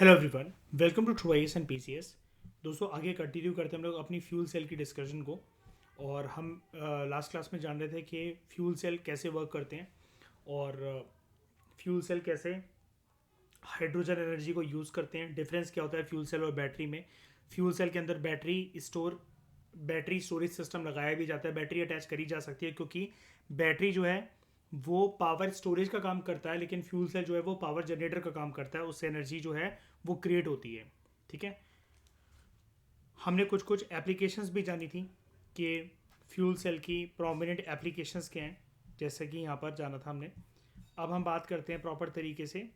Hello everyone, welcome to True IAS and PCS. दोस्तों, आगे continue करते हैं हम लोग अपनी फ्यूल सेल की डिस्कशन को। और हम लास्ट क्लास में जान रहे थे कि फ्यूल सेल कैसे वर्क करते हैं और फ्यूल सेल कैसे हाइड्रोजन एनर्जी को यूज़ करते हैं। डिफरेंस क्या होता है फ्यूल सेल और बैटरी में। फ्यूल सेल के अंदर बैटरी स्टोरेज सिस्टम लगाया भी जाता है, बैटरी अटैच करी जा सकती है, क्योंकि बैटरी जो है वो पावर स्टोरेज का काम करता है, लेकिन फ्यूल सेल जो है वो पावर जनरेटर का काम करता है। उससे एनर्जी जो है वो क्रिएट होती है। ठीक है, हमने कुछ कुछ एप्लीकेशंस भी जानी थी कि फ्यूल सेल की प्रोमिनेंट एप्लीकेशंस क्या हैं, जैसे कि यहाँ पर जाना था हमने। अब हम बात करते हैं प्रॉपर तरीके से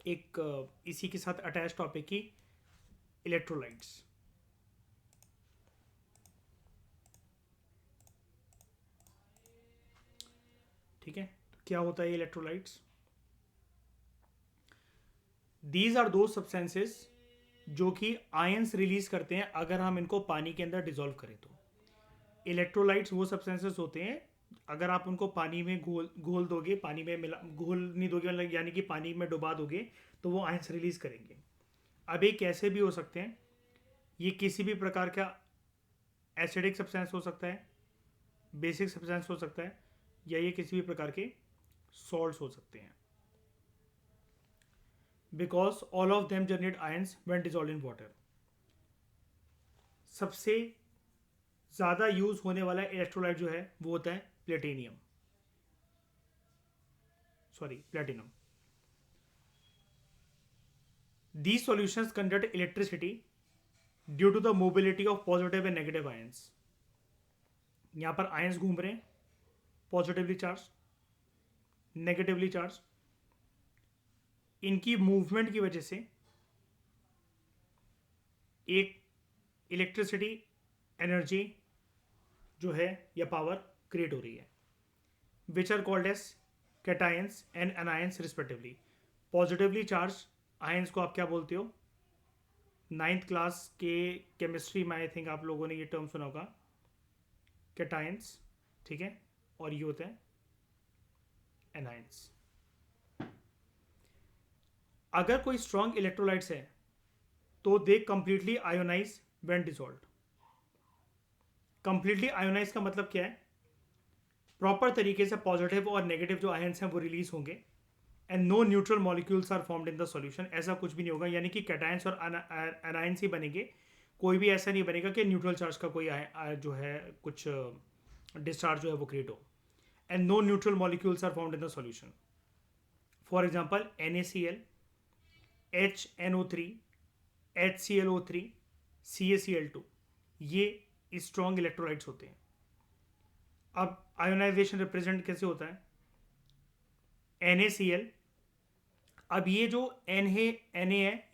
एक इसी के साथ अटैच टॉपिक की, इलेक्ट्रोलाइट्स। ठीक है, तो क्या होता है इलेक्ट्रोलाइट्स? दीज आर दो सब्सटेंसेस जो कि आयंस रिलीज करते हैं अगर हम इनको पानी के अंदर डिजोल्व करें तो। इलेक्ट्रोलाइट्स वो सब्सटेंसेस होते हैं, अगर आप उनको पानी में घोल घोल दोगे, पानी में मिला घोल नहीं दोगे मतलब यानी कि पानी में डुबा दोगे, तो वो आयंस रिलीज करेंगे। अब ये कैसे भी हो सकते हैं, ये किसी भी प्रकार का एसिडिक सब्सटेंस हो सकता है, बेसिक सब्सटेंस हो सकता है, या ये किसी भी प्रकार के सॉल्ट्स हो सकते हैं। Because all of them generate ions when dissolve in water. सबसे ज़्यादा यूज होने वाला इलेक्ट्रोलाइट जो है वो होता है platinum. These solutions conduct electricity due to the mobility of positive and negative ions. यहाँ पर आयंस घूम रहे हैं, पॉजिटिवली चार्ज, नेगेटिवली चार्ज। इनकी मूवमेंट की वजह से एक इलेक्ट्रिसिटी एनर्जी जो है या पावर क्रिएट हो रही है, which are called as cations and anions respectively. Positively charge ions को आप क्या बोलते हो? नाइन्थ क्लास के केमिस्ट्री में आई थिंक आप लोगों ने ये टर्म सुना होगा, कैटायंस। ठीक है, और ये होते हैं एनायंस। अगर कोई स्ट्रॉन्ग इलेक्ट्रोलाइट्स है तो they completely ionise when dissolve. Completely ionise का मतलब क्या है? प्रॉपर तरीके से पॉजिटिव और नेगेटिव जो आयंस हैं वो रिलीज होंगे, and no neutral molecules are formed in the solution. ऐसा कुछ भी नहीं होगा, यानी कि कैटायंस और एनायंस ही बनेंगे। कोई भी ऐसा नहीं बनेगा कि न्यूट्रल चार्ज का कोई जो है कुछ डिस्चार्ज जो है वो क्रिएट हो, and no neutral molecules are formed in the solution. For example NaCl, HNO3, HClO3, CaCl2, ये स्ट्रॉन्ग इलेक्ट्रोलाइट्स होते हैं। अब आयोनाइजेशन रिप्रेजेंट कैसे होता है? NaCl, अब ये जो Na है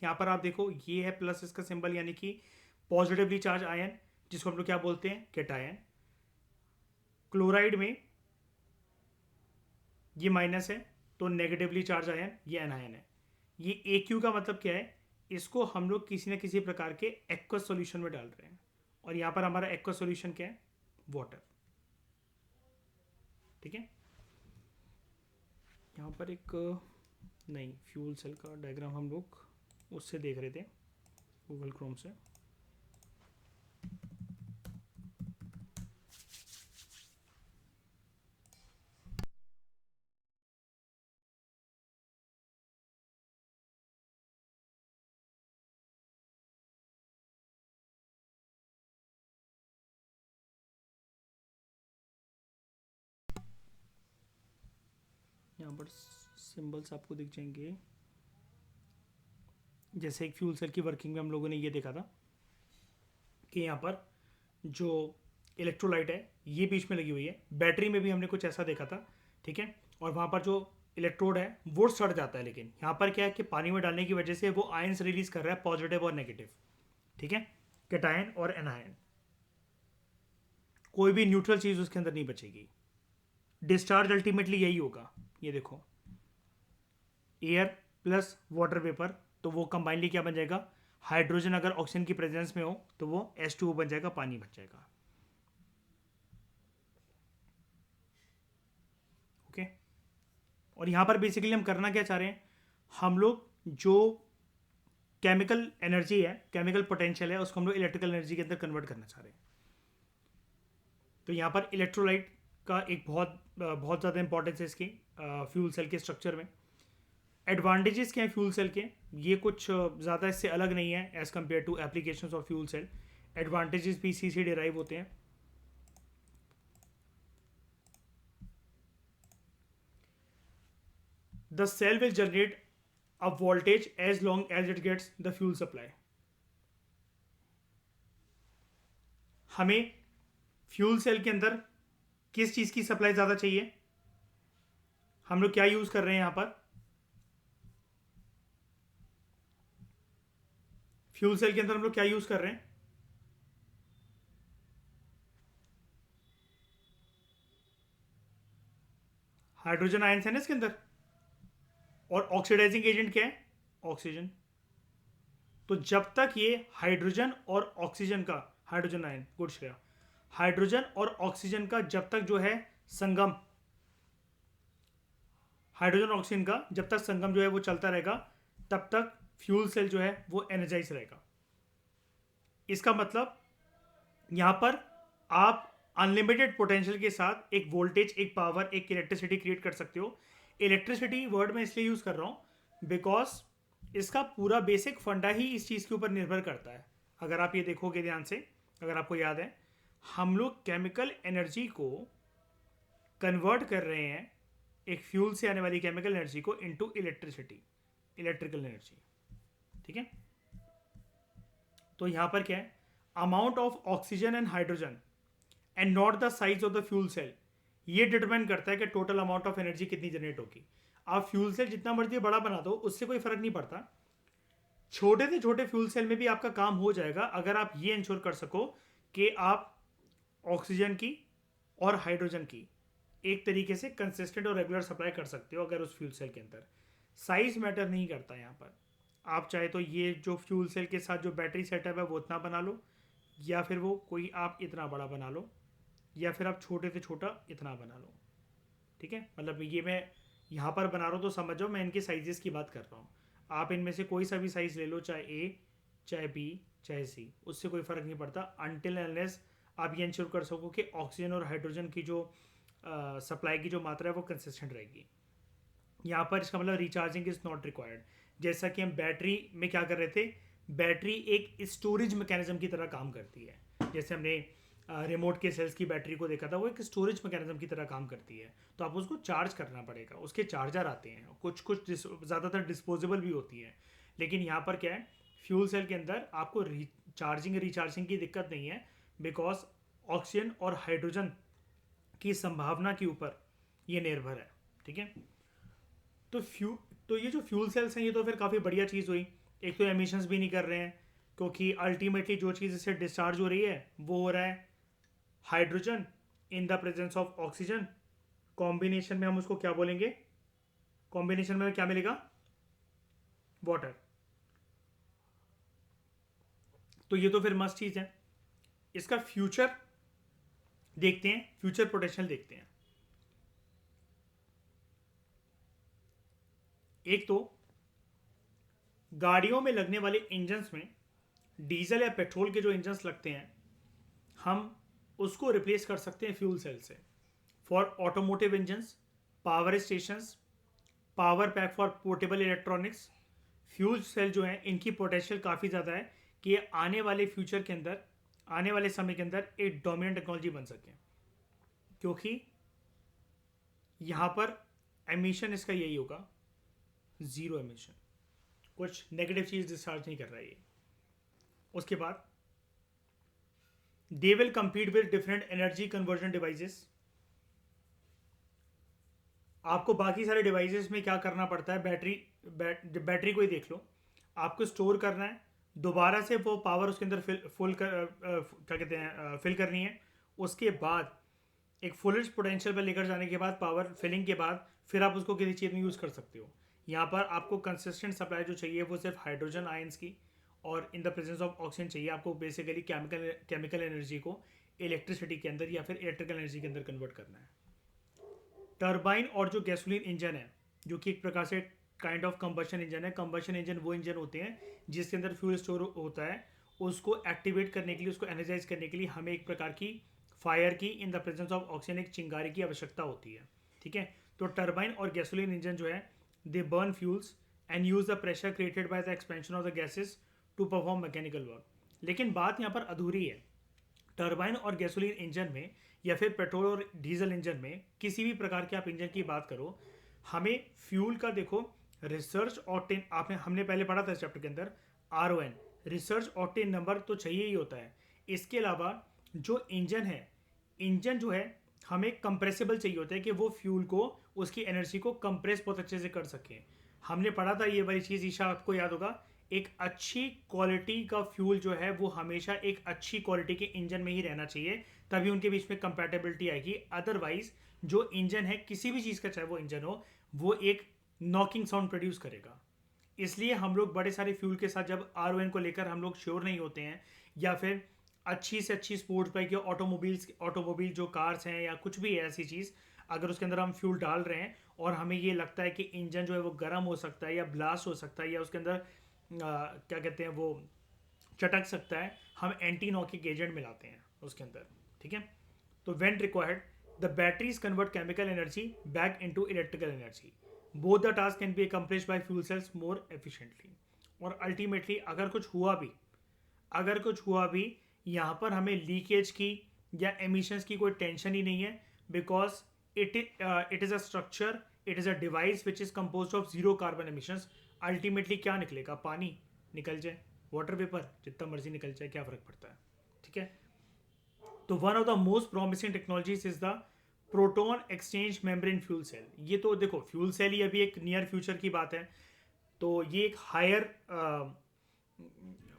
यहाँ पर आप देखो, ये है प्लस इसका सिंबल, यानी कि पॉजिटिवली चार्ज आयन, जिसको हम लोग क्या बोलते हैं? कैटायन। क्लोराइड में ये माइनस है, तो नेगेटिवली चार्ज आयन, ये एनायन है। ये AQ का मतलब क्या है? इसको हम लोग किसी न किसी प्रकार के एक्वस सॉल्यूशन में डाल रहे हैं, और यहाँ पर हमारा एक्वस सॉल्यूशन क्या है? वाटर। ठीक है, यहाँ पर एक नहीं, फ्यूल सेल का डायग्राम हम लोग उससे देख रहे थे, गूगल क्रोम से। यहाँ पर सिंबल्स आपको दिख जाएंगे। जैसे एक फ्यूल सेल की वर्किंग में हम लोगों ने ये देखा था कि यहाँ पर जो इलेक्ट्रोलाइट है ये बीच में लगी हुई है। बैटरी में भी हमने कुछ ऐसा देखा था। ठीक है, और वहाँ पर जो इलेक्ट्रोड है वो सड़ जाता है, लेकिन यहाँ पर क्या है कि पानी में डालने की वजह से वो आयंस रिलीज कर रहा है, पॉजिटिव और नेगेटिव। ठीक है, कैटायन और एनायन। कोई भी न्यूट्रल चीज़ उसके अंदर नहीं बचेगी। डिस्चार्ज अल्टीमेटली यही होगा, ये देखो, एयर प्लस वाटर वेपर, तो वो कंबाइनली क्या बन जाएगा? हाइड्रोजन अगर ऑक्सीजन की प्रेजेंस में हो तो वो H2O बन जाएगा, पानी बन जाएगा। ओके, और यहाँ पर बेसिकली हम करना क्या चाह रहे हैं? हम लोग जो केमिकल एनर्जी है, केमिकल पोटेंशियल है, उसको हम लोग इलेक्ट्रिकल एनर्जी के अंदर कन्वर्ट करना चाह रहे हैं। तो यहाँ पर इलेक्ट्रोलाइट का एक बहुत ज़्यादा इंपॉर्टेंस है इसकी फ्यूल सेल के स्ट्रक्चर में। एडवांटेजेस क्या हैं फ्यूल सेल के, ये कुछ ज़्यादा इससे अलग नहीं है as compare to applications of fuel cell. Advantages भी इसी से डिराइव होते हैं। The cell will generate a voltage as long as it gets the fuel supply. हमें फ्यूल सेल के अंदर किस चीज़ की सप्लाई ज़्यादा चाहिए? हम लोग क्या यूज़ कर रहे हैं यहाँ पर? फ्यूल सेल के अंदर हम लोग क्या यूज़ कर रहे हैं? हाइड्रोजन आयंस है ना इसके अंदर। और ऑक्सीडाइजिंग एजेंट क्या है? ऑक्सीजन। तो जब तक ये हाइड्रोजन और ऑक्सीजन का, hydrogen ion, good Shreya, hydrogen और ऑक्सीजन का जब तक जो है संगम, हाइड्रोजन ऑक्सीजन का जब तक संगम जो है वो चलता रहेगा, तब तक फ्यूल सेल जो है वो एनर्जाइज रहेगा। इसका मतलब यहां पर आप अनलिमिटेड पोटेंशियल के साथ एक वोल्टेज, एक पावर, एक इलेक्ट्रिसिटी क्रिएट कर सकते हो। इलेक्ट्रिसिटी वर्ड मैं इसलिए यूज कर रहा हूं बिकॉज इसका पूरा बेसिक फंडा ही इस चीज़ के ऊपर निर्भर करता है। अगर आप ये देखोगे ध्यान से, अगर आपको याद है, हम लोग केमिकल एनर्जी को कन्वर्ट कर रहे हैं, एक फ्यूल से आने वाली केमिकल एनर्जी को इनटू इलेक्ट्रिसिटी, इलेक्ट्रिकल एनर्जी। ठीक है, तो यहां पर क्या है, amount of oxygen and hydrogen and not the size of the fuel cell, ये डिटरमाइन करता है कि टोटल अमाउंट ऑफ एनर्जी कितनी जनरेट होगी। आप फ्यूल सेल जितना मर्जी बड़ा बना दो, उससे कोई फर्क नहीं पड़ता। छोटे से छोटे फ्यूल सेल में भी आपका काम हो जाएगा अगर आप ये इंश्योर कर सको कि आप ऑक्सीजन की और हाइड्रोजन की एक तरीके से कंसिस्टेंट और रेगुलर सप्लाई कर सकते हो। अगर उस फ्यूल सेल के अंदर साइज मैटर नहीं करता यहाँ पर, आप चाहे तो ये जो फ्यूल सेल के साथ जो बैटरी सेटअप है वो इतना बना लो, या फिर वो कोई आप इतना बड़ा बना लो, या फिर आप छोटे से छोटा इतना बना लो। ठीक है, मतलब ये मैं यहाँ पर बना रहा हूँ तो समझ जाओ मैं इनके साइजेस की बात कर रहा हूँ। आप इनमें से कोई सा भी साइज ले लो, चाहे ए, चाहे बी, चाहे सी, उससे कोई फ़र्क नहीं पड़ता अनटिल अनलेस आप ये इंश्योर कर सको कि ऑक्सीजन और हाइड्रोजन की जो सप्लाई की जो मात्रा है वो कंसिस्टेंट रहेगी। यहाँ पर इसका मतलब रिचार्जिंग इज़ नॉट रिक्वायर्ड। जैसा कि हम बैटरी में क्या कर रहे थे, बैटरी एक स्टोरेज मैकेनिज्म की तरह काम करती है। जैसे हमने रिमोट के सेल्स की बैटरी को देखा था, वो एक स्टोरेज मैकेनिज्म की तरह काम करती है। तो आप उसको चार्ज करना पड़ेगा, उसके चार्जर आते हैं, कुछ कुछ ज़्यादातर डिस्पोजेबल भी होती है। लेकिन यहाँ पर क्या है, फ्यूल सेल के अंदर आपको रिचार्जिंग की दिक्कत नहीं है, बिकॉज ऑक्सीजन और हाइड्रोजन की संभावना के ऊपर ये निर्भर है। ठीक है, तो तो ये जो फ्यूल सेल्स हैं ये तो फिर काफ़ी बढ़िया चीज़ हुई। एक तो एमिशंस भी नहीं कर रहे हैं, क्योंकि अल्टीमेटली जो चीज़ इससे डिस्चार्ज हो रही है वो हो रहा है hydrogen in the presence of oxygen. Combination में हम उसको क्या बोलेंगे, कॉम्बिनेशन में क्या मिलेगा, वाटर। तो ये तो फिर मस्त चीज़ है। इसका फ्यूचर देखते हैं, फ्यूचर पोटेंशियल देखते हैं। एक तो गाड़ियों में लगने वाले इंजन्स में डीजल या पेट्रोल के जो इंजन्स लगते हैं, हम उसको रिप्लेस कर सकते हैं फ्यूल सेल से। For automotive engines, power stations, power pack for portable electronics, fuel cell जो है इनकी पोटेंशियल काफ़ी ज़्यादा है कि ये आने वाले फ्यूचर के अंदर, आने वाले समय के अंदर एक डोमिनेंट टेक्नोलॉजी बन सके। क्योंकि यहाँ पर एमिशन इसका यही होगा, ज़ीरो एमिशन, कुछ नेगेटिव चीज़ डिस्चार्ज नहीं कर रहा है ये। उसके बाद they will compete with different energy conversion devices. आपको बाकी सारे डिवाइसेस में क्या करना पड़ता है, बैटरी को ही देख लो, आपको स्टोर करना है, दोबारा से वो पावर उसके अंदर क्या कहते हैं, फिल करनी है। उसके बाद एक फुलिश पोटेंशियल पर लेकर जाने के बाद, पावर फिलिंग के बाद, फिर आप उसको किसी चीज़ में यूज़ कर सकते हो। यहाँ पर आपको कंसिस्टेंट सप्लाई जो चाहिए वो सिर्फ हाइड्रोजन आयंस की और in the presence of oxygen चाहिए। आपको बेसिकली केमिकल एनर्जी को इलेक्ट्रिसिटी के अंदर या फिर इलेक्ट्रिकल एनर्जी के अंदर कन्वर्ट करना है। टर्बाइन और जो गैसोलीन इंजन है, जो कि एक प्रकार से काइंड ऑफ कंबशन इंजन है। कंबशन इंजन वो इंजन होते हैं जिसके अंदर फ्यूल स्टोर होता है, उसको एक्टिवेट करने के लिए, उसको एनर्जाइज करने के लिए हमें एक प्रकार की फायर की in the presence of oxygen, एक चिंगारी की आवश्यकता होती है। ठीक है, तो टर्बाइन और गैसोलीन इंजन जो है they burn fuels and use the pressure created by the expansion of the gases to perform mechanical work. लेकिन बात यहाँ पर अधूरी है। टर्बाइन और गैसोलीन इंजन में या फिर पेट्रोल और डीजल इंजन में, किसी भी प्रकार के आप इंजन की बात करो, हमें फ्यूल का देखो रिसर्च ऑक्टेन, आपने हमने पहले पढ़ा था इस चैप्टर के अंदर, RON रिसर्च ऑक्टेन नंबर तो चाहिए ही होता है। इसके अलावा जो इंजन है, इंजन जो है हमें कंप्रेसिबल चाहिए होता है कि वो फ्यूल को, उसकी एनर्जी को कंप्रेस बहुत अच्छे से कर सके। हमने पढ़ा था ये वाली चीज़, ईशा आपको याद होगा, एक अच्छी क्वालिटी का फ्यूल जो है वो हमेशा एक अच्छी क्वालिटी के इंजन में ही रहना चाहिए, तभी उनके बीच में कंपैटिबिलिटी आएगी। अदरवाइज जो इंजन है किसी भी चीज़ का, चाहे वो इंजन हो, वो एक नॉकिंग साउंड प्रोड्यूस करेगा। इसलिए हम लोग बड़े सारे फ्यूल के साथ जब RON को लेकर हम लोग श्योर नहीं होते हैं, या फिर अच्छी से अच्छी स्पोर्ट्स बाइक या ऑटोमोबाइल जो कार्स हैं या कुछ भी है ऐसी चीज़, अगर उसके अंदर हम फ्यूल डाल रहे हैं और हमें ये लगता है कि इंजन जो है वो गर्म हो सकता है या ब्लास्ट हो सकता है या उसके अंदर क्या कहते हैं वो चटक सकता है, हम एंटी नॉकिंग एजेंट मिलाते हैं उसके अंदर। ठीक है, तो when required the batteries convert chemical energy back into electrical energy. Both the task can be accomplished by fuel cells more efficiently. और अल्टीमेटली अगर कुछ हुआ भी यहाँ पर हमें लीकेज की या एमिशंस की कोई टेंशन ही नहीं है, because it is a structure, it is a device which is compose of zero carbon emissions. Ultimately क्या निकलेगा, पानी निकल जाए, वाटर वेपर जितना मर्जी निकल जाए, क्या फ़र्क पड़ता है। ठीक है, तो one of the most promising technologies is the proton exchange membrane fuel cell. ये तो देखो फ्यूल सेल ही अभी एक नियर फ्यूचर की बात है, तो ये एक हायर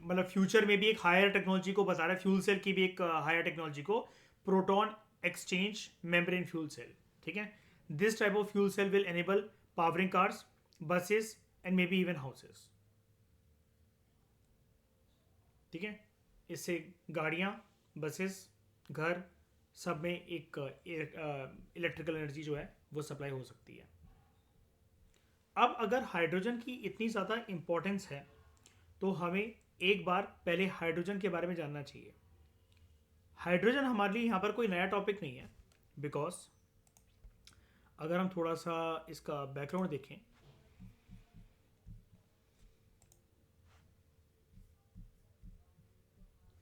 मतलब फ्यूचर में भी एक हायर टेक्नोलॉजी को बता रहा है, फ्यूल सेल की भी एक हायर टेक्नोलॉजी को, proton exchange membrane fuel cell. ठीक है, this type of fuel cell will enable powering cars, buses and may be even houses. ठीक है, इससे गाड़ियाँ, बसेस, घर, सब में एक इलेक्ट्रिकल एनर्जी जो है वो सप्लाई हो सकती है। अब अगर हाइड्रोजन की इतनी ज़्यादा इम्पोर्टेंस है तो हमें एक बार पहले हाइड्रोजन के बारे में जानना चाहिए। हाइड्रोजन हमारे लिए यहाँ पर कोई नया टॉपिक नहीं है, बिकॉज अगर हम थोड़ा सा इसका बैकग्राउंड देखें,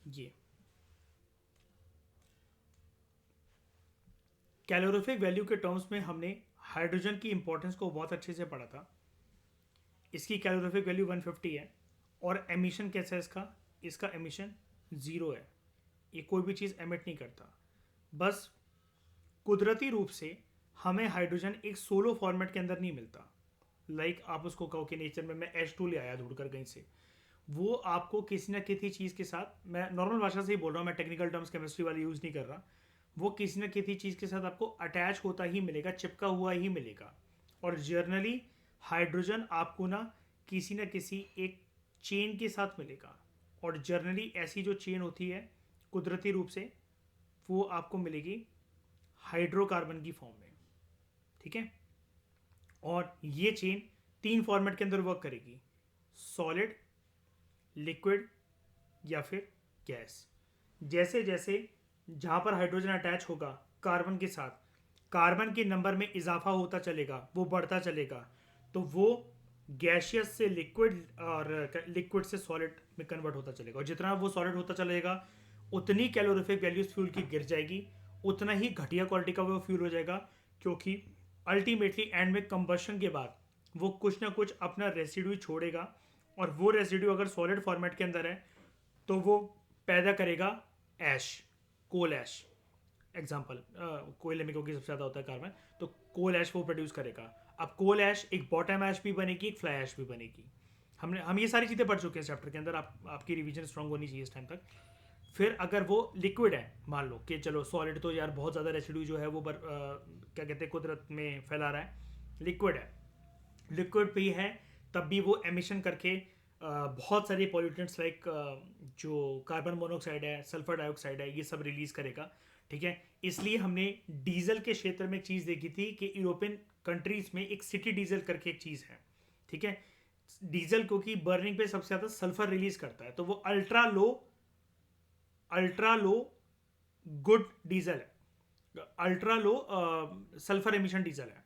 ये कैलोरीफिक वैल्यू के टर्म्स में हमने हाइड्रोजन की इंपॉर्टेंस को बहुत अच्छे से पढ़ा था। इसकी कैलोरीफिक वैल्यू 150 है, और एमिशन कैसा है इसका एमिशन 0 है। ये कोई भी चीज़ एमिट नहीं करता। बस कुदरती रूप से हमें हाइड्रोजन एक सोलो फॉर्मेट के अंदर नहीं मिलता। लाइक आप उसको कहो कि नेचर में मैं H2 ले आया ढूंढ कर कहीं से, वो आपको किसी न किसी चीज़ के साथ, मैं नॉर्मल भाषा से ही बोल रहा हूँ, मैं टेक्निकल टर्म्स केमिस्ट्री वाले यूज़ नहीं कर रहा, वो किसी न किसी चीज़ के साथ आपको अटैच होता ही मिलेगा, चिपका हुआ ही मिलेगा। और जर्नली हाइड्रोजन आपको ना किसी एक चेन के साथ मिलेगा, और जर्नली ऐसी जो चेन होती है कुदरती रूप से वो आपको मिलेगी हाइड्रोकार्बन की फॉर्म में। ठीक है, और ये चेन 3 फॉर्मेट के अंदर वर्क करेगी, सॉलिड, लिक्विड या फिर गैस। जैसे जैसे जहाँ पर हाइड्रोजन अटैच होगा कार्बन के साथ, कार्बन के नंबर में इजाफा होता चलेगा, वो बढ़ता चलेगा, तो वो गैशियस से लिक्विड और लिक्विड से सॉलिड में कन्वर्ट होता चलेगा। और जितना वो सॉलिड होता चलेगा उतनी कैलोरीफिक वैल्यूज फ्यूल की गिर जाएगी, उतना ही घटिया क्वालिटी का वो फ्यूल हो जाएगा, क्योंकि अल्टीमेटली एंड में कंबशन के बाद वो कुछ ना कुछ अपना रेसिड्यू छोड़ेगा, और वो रेसिड्यू अगर सॉलिड फॉर्मेट के अंदर है तो वो पैदा करेगा ऐश, कोल ऐश। एग्जाम्पल कोयले में क्योंकि सबसे ज़्यादा होता है कार्बन, तो कोल ऐश वो प्रोड्यूस करेगा। अब कोल ऐश एक बॉटम ऐश भी बनेगी, एक फ्लाई ऐश भी बनेगी। हम ये सारी चीज़ें पढ़ चुके हैं चैप्टर के अंदर, आपकी रिवीजन स्ट्रांग होनी चाहिए इस टाइम तक। फिर अगर वो लिक्विड है, मान लो कि चलो सॉलिड तो यार बहुत ज़्यादा रेसिड्यू जो है वो क्या कहते हैं कुदरत में फैला रहा है, लिक्विड है, लिक्विड भी है तब भी वो एमिशन करके बहुत सारे पॉल्यूटेंट्स लाइक जो कार्बन मोनोऑक्साइड है, सल्फर डाइऑक्साइड है, ये सब रिलीज़ करेगा। ठीक है, इसलिए हमने डीजल के क्षेत्र में एक चीज़ देखी थी कि यूरोपियन कंट्रीज़ में एक सिटी डीजल करके एक चीज़ है। ठीक है। डीजल क्योंकि बर्निंग पे सबसे ज़्यादा सल्फर रिलीज करता है, तो वो अल्ट्रा लो गुड डीजल है, ultra low sulphur emission diesel है।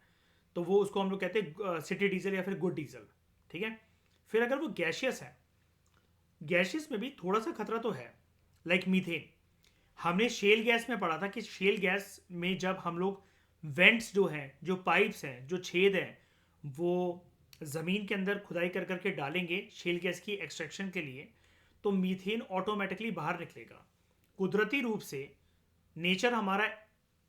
तो वो उसको हम लोग कहते हैं सिटी डीजल या फिर गुड डीजल, ठीक है। फिर अगर वो गैशियस है, गैशियस में भी थोड़ा सा खतरा तो है, लाइक मीथेन। हमने शेल गैस में पढ़ा था कि शेल गैस में जब हम लोग वेंट्स जो हैं, जो पाइप्स हैं, जो छेद हैं, वो ज़मीन के अंदर खुदाई कर करके डालेंगे शेल गैस की एक्सट्रैक्शन के लिए, तो मीथेन ऑटोमेटिकली बाहर निकलेगा। कुदरती रूप से नेचर हमारा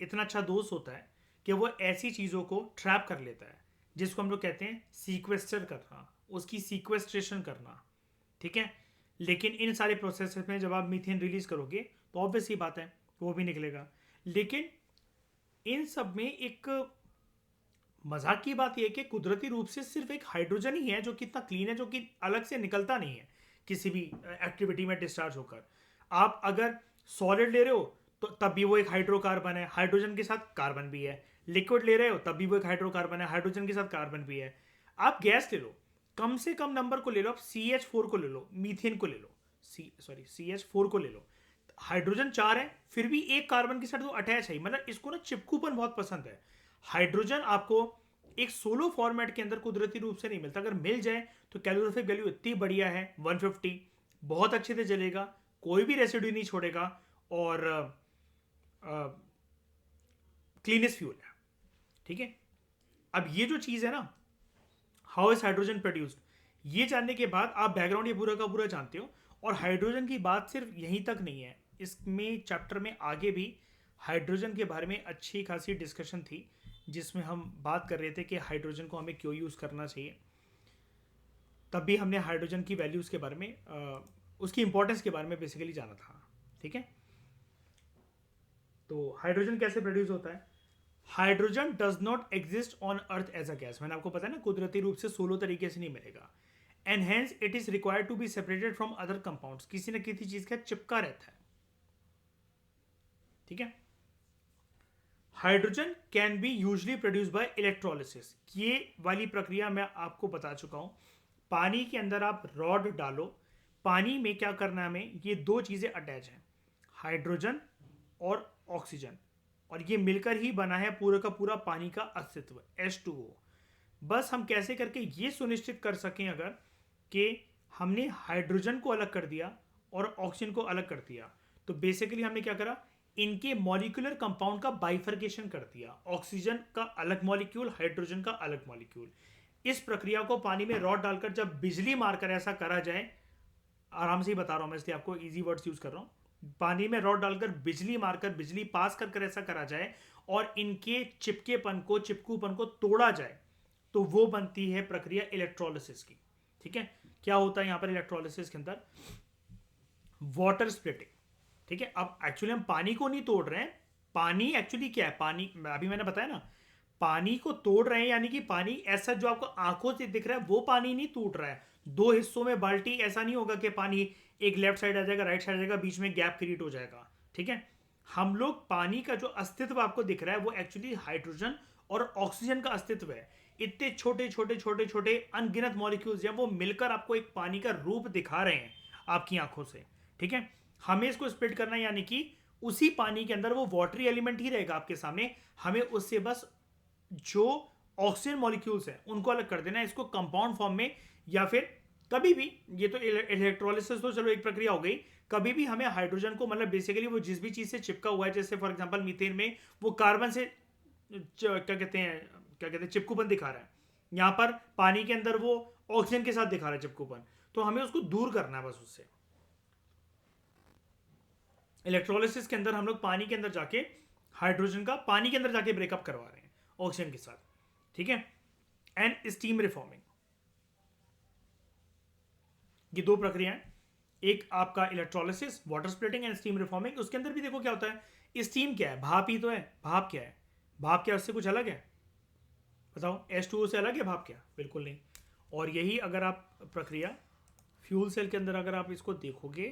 इतना अच्छा दोस्त होता है कि वो ऐसी चीज़ों को ट्रैप कर लेता है, जिसको हम लोग कहते हैं सीक्वेस्टर करना, उसकी सीक्वेस्ट्रेशन करना, ठीक है। लेकिन इन सारे प्रोसेस में जब आप मीथेन रिलीज करोगे तो ऑब्वियस ही बात है वो भी निकलेगा। लेकिन इन सब में एक मजाक की बात यह है कि कुदरती रूप से सिर्फ एक हाइड्रोजन ही है जो कि इतना क्लीन है, जो कि अलग से निकलता नहीं है किसी भी एक्टिविटी में डिस्चार्ज होकर। आप अगर सॉलिड ले रहे हो तो तब भी वो एक हाइड्रोकार्बन है, हाइड्रोजन के साथ कार्बन भी है। लिक्विड ले रहे हो तब भी वो एक हाइड्रोकार्बन है, हाइड्रोजन के साथ कार्बन भी है। आप गैस ले लो, कम से कम नंबर को ले लो, आप CH4 को ले लो, मीथेन को ले लो, CH4 को ले लो, हाइड्रोजन 4 है, फिर भी एक कार्बन के साथ वो अटैच है। मतलब इसको ना चिपकूपन बहुत पसंद है। हाइड्रोजन आपको एक सोलो फॉर्मेट के अंदर कुदरती रूप से नहीं मिलता, अगर मिल जाए तो कैलोरीफिक वैल्यू इतनी बढ़िया है 150, बहुत अच्छे से जलेगा, कोई भी रेसिड्यू नहीं छोड़ेगा, और क्लीनेस्ट फ्यूल है, ठीक है। अब ये जो चीज़ है ना, हाउ इज हाइड्रोजन प्रोड्यूस्ड, ये जानने के बाद आप बैकग्राउंड ये पूरा का पूरा जानते हो। और हाइड्रोजन की बात सिर्फ यहीं तक नहीं है, इसमें चैप्टर में आगे भी हाइड्रोजन के बारे में अच्छी खासी डिस्कशन थी, जिसमें हम बात कर रहे थे कि हाइड्रोजन को हमें क्यों यूज़ करना चाहिए। तब भी हमने हाइड्रोजन की वैल्यूज़ के बारे में उसकी इंपॉर्टेंस के बारे में बेसिकली जाना था, ठीक है। तो हाइड्रोजन कैसे प्रोड्यूस होता है? Hydrogen does not exist on earth as a gas. मैंने आपको पता है ना, कुदरती रूप से सोलो तरीके से नहीं मिलेगा, and hence it is required to be separated from other compounds. किसी न किसी चीज का चिपका रहता है, ठीक है। Hydrogen can be usually produce by electrolysis. ये वाली प्रक्रिया मैं आपको बता चुका हूं। पानी के अंदर आप रॉड डालो, पानी में क्या करना है हमें, ये दो चीजें अटैच हैं, हाइड्रोजन और ऑक्सीजन, और ये मिलकर ही बना है पूरा का पूरा पानी का अस्तित्व, H2O। बस हम कैसे करके ये सुनिश्चित कर सकें अगर कि हमने हाइड्रोजन को अलग कर दिया और ऑक्सीजन को अलग कर दिया, तो बेसिकली हमने क्या करा, इनके मॉलिक्यूलर कंपाउंड का बाइफर्केशन कर दिया, ऑक्सीजन का अलग मॉलिक्यूल, हाइड्रोजन का अलग मॉलिक्यूल। इस प्रक्रिया को पानी में रॉड डालकर जब बिजली मारकर ऐसा करा जाए, आराम से ही बता रहा हूं मैं इसलिए आपको इजी वर्ड्स यूज कर रहा हूं, पानी में रॉड डालकर बिजली मारकर, बिजली पास कर ऐसा करा जाए और इनके चिपकूपन को तोड़ा जाए, तो वो बनती है प्रक्रिया इलेक्ट्रोलिसिस की, ठीक है। क्या होता है यहां पर इलेक्ट्रोलिसिस के अंदर? वाटर स्प्लिटिंग, ठीक है। अब एक्चुअली हम पानी को नहीं तोड़ रहे हैं, पानी एक्चुअली क्या है, पानी अभी मैंने बताया ना, पानी को तोड़ रहे हैं, यानी कि पानी ऐसा जो आपको आंखों से दिख रहा है वो पानी नहीं टूट रहा है। दो हिस्सों में बाल्टी, ऐसा नहीं होगा कि पानी एक लेफ्ट साइड आ जाएगा, राइट साइड आ जाएगा, बीच में गैप क्रिएट हो जाएगा, ठीक है। हम लोग पानी का जो अस्तित्व आपको दिख रहा है वो एक्चुअली हाइड्रोजन और ऑक्सीजन का अस्तित्व है। इतने छोटे छोटे छोटे छोटे अनगिनत मॉलिक्यूल्स हैं, वो मिलकर आपको एक पानी का रूप दिखा रहे हैं आपकी आंखों से, ठीक है। हमें इसको स्प्लिट करना है, यानी कि उसी पानी के अंदर वो वाटरी एलिमेंट ही रहेगा आपके सामने, हमें उससे बस जो ऑक्सीजन मॉलिक्यूल्स हैं उनको अलग कर देना है, इसको कंपाउंड फॉर्म में, या फिर कभी भी, ये तो इलेक्ट्रोलिसिस तो चलो एक प्रक्रिया हो गई, कभी भी हमें हाइड्रोजन को, मतलब बेसिकली वो जिस भी चीज से चिपका हुआ है, जैसे फॉर एग्जांपल मीथेन में वो कार्बन से क्या कहते हैं चिपकूपन दिखा रहा है, यहां पर पानी के अंदर वो ऑक्सीजन के साथ दिखा रहा है चिपकूपन, तो हमें उसको दूर करना है बस उससे। इलेक्ट्रोलिसिस के अंदर हम लोग पानी के अंदर जाके हाइड्रोजन का पानी के अंदर जाके ब्रेकअप करवा रहे हैं ऑक्सीजन के साथ, ठीक है। एंड स्टीम रिफॉर्मिंग, ये दो प्रक्रियाएं, एक आपका electrolysis, water splitting and steam reforming. उसके अंदर भी देखो क्या होता है, स्टीम क्या है, भाप ही तो है। भाप क्या है? भाप क्या उससे कुछ अलग है? बताओ, H2O से अलग है भाप क्या? बिल्कुल नहीं। और यही अगर आप प्रक्रिया फ्यूल सेल के अंदर अगर आप इसको देखोगे,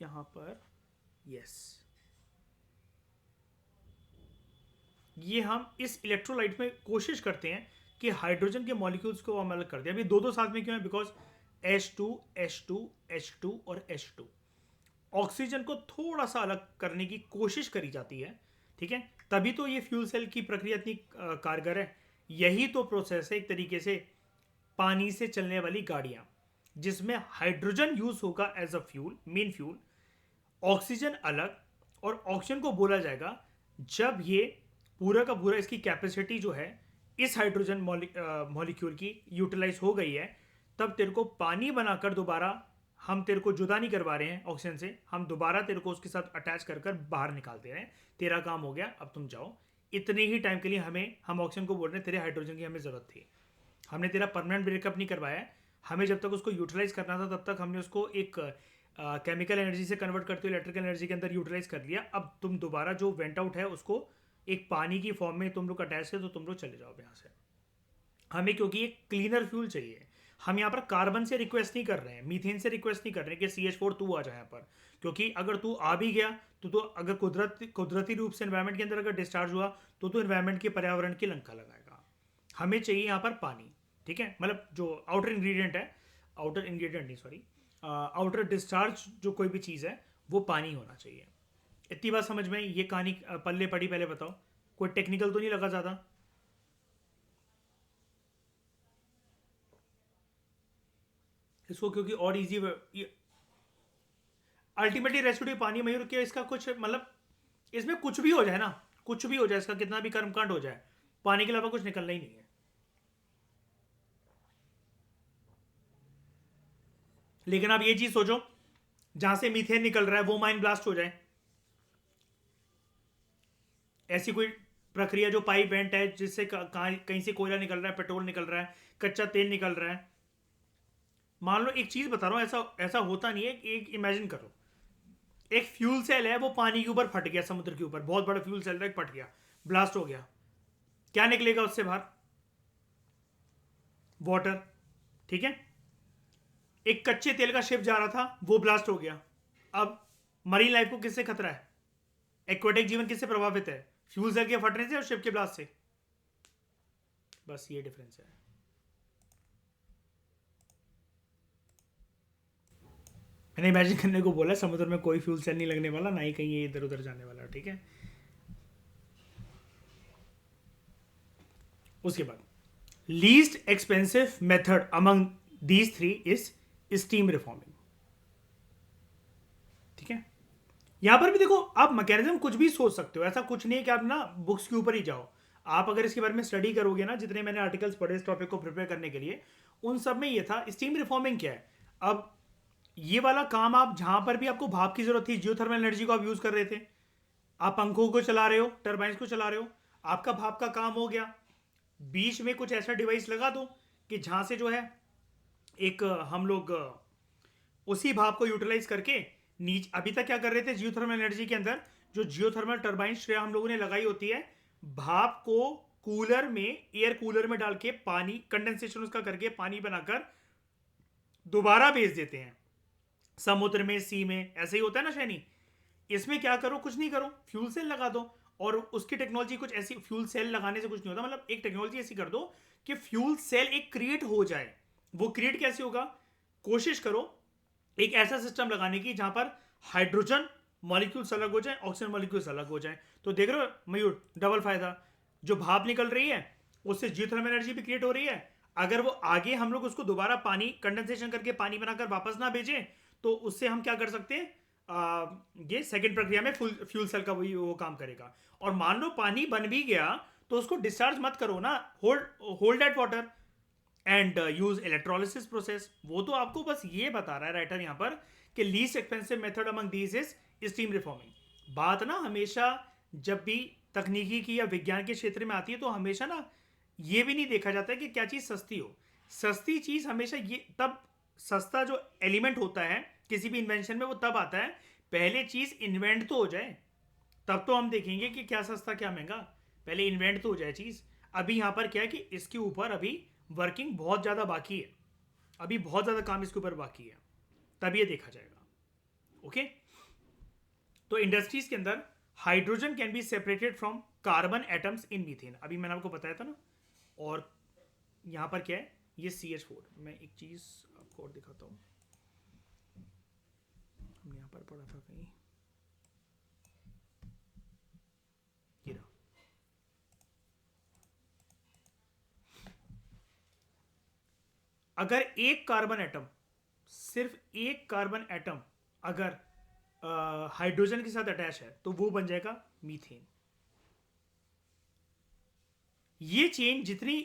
यहां पर, यस, ये हम इस इलेक्ट्रोलाइट में कोशिश करते हैं कि हाइड्रोजन के मॉलिक्यूल्स को हम अलग कर दें। अभी दो दो साथ में क्यों है? बिकॉज H2 H2 H2 और H2, ऑक्सीजन को थोड़ा सा अलग करने की कोशिश करी जाती है, ठीक है। तभी तो ये फ्यूल सेल की प्रक्रिया इतनी कारगर है। यही तो प्रोसेस है एक तरीके से पानी से चलने वाली गाड़ियां, जिसमें हाइड्रोजन यूज होगा as a fuel, main fuel, oxygen अलग। और ऑक्सीजन को बोला जाएगा जब ये पूरा का पूरा इसकी कैपेसिटी जो है इस हाइड्रोजन मॉलिक्यूल की यूटिलाइज हो गई है, तब तेरे को पानी बनाकर दोबारा, हम तेरे को जुदा नहीं करवा रहे हैं ऑक्सीजन से, हम दोबारा तेरे को उसके साथ अटैच कर कर बाहर निकाल दे रहे हैं। तेरा काम हो गया, अब तुम जाओ। इतने ही टाइम के लिए हम ऑक्सीजन को बोल रहे हैं तेरे हाइड्रोजन की हमें जरूरत थी। हमने तेरा परमानेंट ब्रेकअप नहीं करवाया है। हमें जब तक उसको यूटिलाइज करना था तब तक हमने उसको एक केमिकल एनर्जी से कन्वर्ट करते हुए इलेक्ट्रिकल एनर्जी के अंदर यूटिलाइज कर लिया। अब तुम दोबारा जो वेंट आउट है उसको एक पानी की फॉर्म में तुम लोग अटैच है, तो तुम लोग चले जाओ यहाँ से। हमें क्योंकि एक क्लीनर फ्यूल चाहिए। हम यहाँ पर कार्बन से रिक्वेस्ट नहीं कर रहे हैं, मीथेन से रिक्वेस्ट नहीं कर रहे हैं कि CH4 तू आ जाए यहाँ पर, क्योंकि अगर तू आ भी गया तो अगर कुदरती रूप से एनवायरनमेंट के अंदर अगर डिस्चार्ज हुआ तो एनवायरनमेंट के पर्यावरण की लंका लगाएगा। हमें चाहिए यहाँ पर पानी, ठीक है। मतलब जो आउटर इंग्रेडिएंट है, आउटर इंग्रेडिएंट नहीं सॉरी, आउटर डिस्चार्ज जो कोई भी चीज़ है वो पानी होना चाहिए। इतनी बात समझ में? ये कहानी पल्ले पड़ी, पहले बताओ। कोई टेक्निकल तो नहीं लगा ज़्यादा? इसको क्योंकि और इजी, अल्टीमेटली रेसिड्यू पानी में ही रुके, इसका कुछ मतलब इसमें कुछ भी हो जाए ना, कुछ भी हो जाए, इसका कितना भी कर्मकांड हो जाए, पानी के अलावा कुछ निकलना ही नहीं है। लेकिन आप ये चीज सोचो, जहां से मीथेन निकल रहा है वो माइन ब्लास्ट हो जाए, ऐसी कोई प्रक्रिया जो पाइप वेंट है जिससे कहीं से कोयला निकल रहा है, पेट्रोल निकल रहा है, कच्चा तेल निकल रहा है। मान लो एक चीज बता रहा हूं, ऐसा ऐसा होता नहीं है। एक इमेजिन करो, एक फ्यूल सेल है, वो पानी के ऊपर फट गया, समुद्र के ऊपर बहुत बड़ा फ्यूल सेल था, फट गया, ब्लास्ट हो गया। क्या निकलेगा उससे बाहर? वाटर, ठीक है। एक कच्चे तेल का शिप जा रहा था, वो ब्लास्ट हो गया। अब मरीन लाइफ को किससे खतरा है? एक्वेटिक जीवन किससे प्रभावित है? फ्यूल सेल के फटने से और शिप के ब्लास्ट से। बस ये डिफरेंस है। मैंने इमेजिन करने को बोला, समुद्र में कोई फ्यूल सेल नहीं लगने वाला, ना ही कहीं ये इधर उधर जाने वाला, ठीक है। उसके बाद least expensive method among these three is steam reforming, ठीक है। यहां पर भी देखो, आप मैकेनिज्म कुछ भी सोच सकते हो, ऐसा कुछ नहीं है कि आप ना बुक्स के ऊपर ही जाओ। आप अगर इसके बारे में स्टडी करोगे ना, जितने मैंने आर्टिकल्स पढ़े इस टॉपिक को प्रिपेयर करने के लिए, उन सब में ये था स्टीम रिफॉर्मिंग क्या है। अब ये वाला काम आप जहां पर भी आपको भाप की जरूरत थी, जियोथर्मल एनर्जी को आप यूज कर रहे थे, आप पंखों को चला रहे हो, टर्बाइंस को चला रहे हो, आपका भाप का काम हो गया। बीच में कुछ ऐसा डिवाइस लगा दो कि जहां से जो है एक हम लोग उसी भाप को यूटिलाइज करके नीचे, अभी तक क्या कर रहे थे जियोथर्मल एनर्जी के अंदर, जो जियोथर्मल टर्बाइन श्रेय हम लोगों ने लगाई होती है, भाप को कूलर में, एयर कूलर में डाल के पानी कंडेंसेशन उसका करके पानी बनाकर दोबारा भेज देते हैं समुद्र में, सी में। ऐसे ही होता है ना शैनी। इसमें क्या करो? कुछ नहीं करो, फ्यूल सेल लगा दो। और उसकी टेक्नोलॉजी कुछ ऐसी, फ्यूल सेल लगाने से कुछ नहीं होता, मतलब एक टेक्नोलॉजी ऐसी कर दो कि फ्यूल सेल एक क्रिएट हो जाए। वो क्रिएट कैसे होगा? कोशिश करो एक ऐसा सिस्टम लगाने की जहां पर हाइड्रोजन मॉलिक्यूल्स अलग हो जाए, ऑक्सीजन मॉलिक्यूल्स अलग हो जाए। तो देख रहे हो मयूर, डबल फायदा। जो भाप निकल रही है उससे जियोथर्मल एनर्जी भी क्रिएट हो रही है। अगर वो आगे हम लोग उसको दोबारा पानी कंडेंसेशन करके पानी बनाकर वापस ना भेजें, तो उससे हम क्या कर सकते हैं, ये सेकंड प्रक्रिया में फ्यूल सेल का वही वो काम करेगा। और मान लो पानी बन भी गया तो उसको डिस्चार्ज मत करो ना, hold that water and use electrolysis process. वो तो आपको बस ये बता रहा है राइटर यहाँ पर कि least expensive method among these is steam reforming. बात ना हमेशा जब भी तकनीकी की या विज्ञान के क्षेत्र में आती है, तो हमेशा ना ये भी नहीं देखा जाता है कि क्या चीज़ सस्ती हो। सस्ती चीज़ हमेशा ये तब, सस्ता जो एलिमेंट होता है किसी भी इन्वेंशन में, वो तब आता है पहले चीज़ इन्वेंट तो हो जाए, तब तो हम देखेंगे कि क्या सस्ता क्या महंगा। पहले इन्वेंट तो हो जाए चीज़। अभी यहाँ पर क्या है कि इसके ऊपर अभी वर्किंग बहुत ज़्यादा बाकी है, अभी बहुत ज़्यादा काम इसके ऊपर बाकी है, तब ये देखा जाएगा। ओके, तो इंडस्ट्रीज के अंदर hydrogen can be separated from carbon atoms in methane, अभी मैंने आपको बताया था ना। और यहाँ पर क्या है, ये CH4। मैं एक चीज़ आपको और दिखाता हूँ, हमने यहाँ पर पढ़ा था कहीं, ये रहा। अगर एक कार्बन एटम, सिर्फ एक कार्बन एटम अगर हाइड्रोजन के साथ अटैच है तो वो बन जाएगा मीथेन। ये चेन जितनी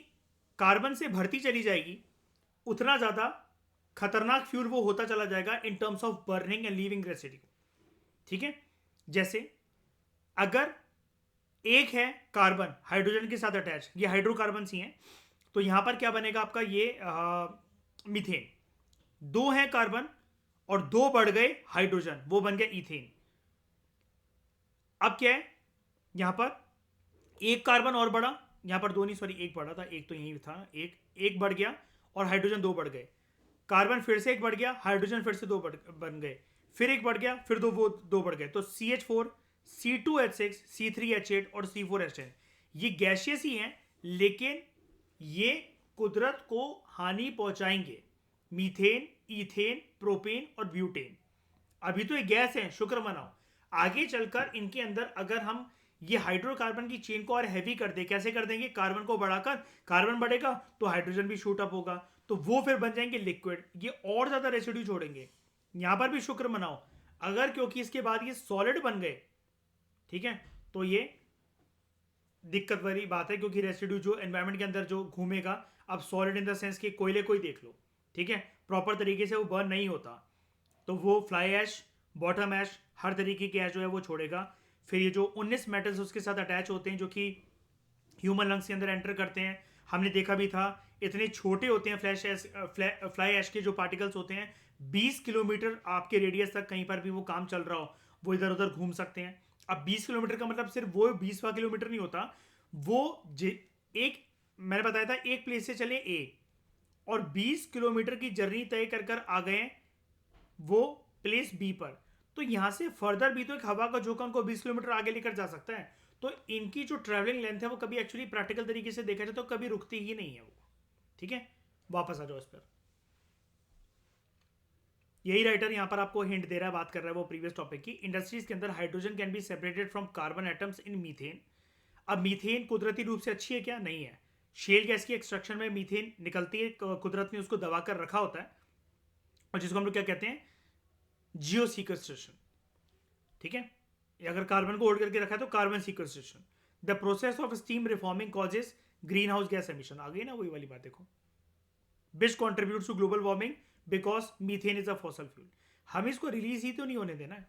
कार्बन से भरती चली जाएगी उतना ज्यादा खतरनाक फ्यूल वो होता चला जाएगा in terms of burning and leaving residue. ठीक है, जैसे अगर एक है कार्बन हाइड्रोजन के साथ अटैच, ये हाइड्रोकार्बन ही हैं, तो यहां पर क्या बनेगा आपका, ये मीथेन। दो है कार्बन और दो बढ़ गए हाइड्रोजन, वो बन गया इथेन। अब क्या है, यहां पर एक कार्बन और बढ़ा, यहां पर दो नहीं, सॉरी एक बढ़ा था, एक तो यही था, एक एक बढ़ गया और हाइड्रोजन दो बढ़ गए। कार्बन फिर से एक बढ़ गया, हाइड्रोजन फिर से दो बन गए, फिर एक बढ़ गया, फिर दो, वो दो बढ़ गए। तो CH4, C2H6, C3H8 और C4H10 ये गैशियस ही हैं, लेकिन ये कुदरत को हानि पहुंचाएंगे। मीथेन, इथेन, प्रोपेन और ब्यूटेन, अभी तो ये गैस है, शुक्र मनाओ। आगे चलकर इनके अंदर अगर हम ये हाइड्रोकार्बन की चेन को और हैवी कर दे, कैसे कर देंगे, कार्बन को बढ़ाकर, कार्बन बढ़ेगा तो हाइड्रोजन भी शूट अप होगा, तो वो फिर बन जाएंगे लिक्विड, ये और ज्यादा रेसिड्यू छोड़ेंगे। यहां पर भी शुक्र मनाओ, अगर क्योंकि इसके बाद ये सॉलिड बन गए, ठीक है, तो ये दिक्कत वाली बात है, क्योंकि रेसिड्यू जो एनवायरमेंट के अंदर जो घूमेगा, अब सॉलिड इन द सेंस कि कोयले को ही देख लो, ठीक है, प्रॉपर तरीके से वो बर्न नहीं होता, तो वो फ्लाई ऐश, बॉटम ऐश, हर तरीके की ऐश जो है वो छोड़ेगा। फिर ये जो 19 मेटल्स उसके साथ अटैच होते हैं जो कि ह्यूमन लंग्स के अंदर एंटर करते हैं, हमने देखा भी था, इतने छोटे होते हैं फ्लाई ऐश के जो पार्टिकल्स होते हैं, 20 किलोमीटर आपके रेडियस तक कहीं पर भी वो काम चल रहा हो, वो इधर उधर घूम सकते हैं। अब 20 किलोमीटर का मतलब सिर्फ वो 20वां किलोमीटर नहीं होता, वो एक, मैंने बताया था एक प्लेस से चले ए और 20 किलोमीटर की जर्नी तय कर कर आ गए वो प्लेस बी पर, तो यहां से फर्दर भी तो एक हवा का झोंका उनको 20 किलोमीटर आगे लेकर जा सकता है। तो इनकी जो ट्रैवलिंग लेंथ है वो कभी एक्चुअली प्रैक्टिकल तरीके से देखा जाए तो कभी रुकती ही नहीं है वो। ठीक है, वापस आ जाओ इस पर। यही राइटर यहां पर आपको हिंट दे रहा है, बात कर रहा है वो प्रीवियस टॉपिक की। इंडस्ट्रीज के अंदर hydrogen can be separated from carbon atoms in methane. अब मीथेन कुदरती रूप से अच्छी है क्या, नहीं है। शेल गैस की एक्सट्रैक्शन में मीथेन निकलती है, कुदरत ने उसको दबा कर रखा होता है, और जिसको हम लोग क्या कहते हैं, जियो सीक्वेस्ट्रेशन। ठीक है, अगर कार्बन को होल्ड करके रखा है तो carbon sequestration. The process of steam reforming causes greenhouse gas emission, आ गई ना वही वाली बात, देखो, which contribute to global warming because methane is a fossil fuel. हमें इसको रिलीज ही तो नहीं होने देना है।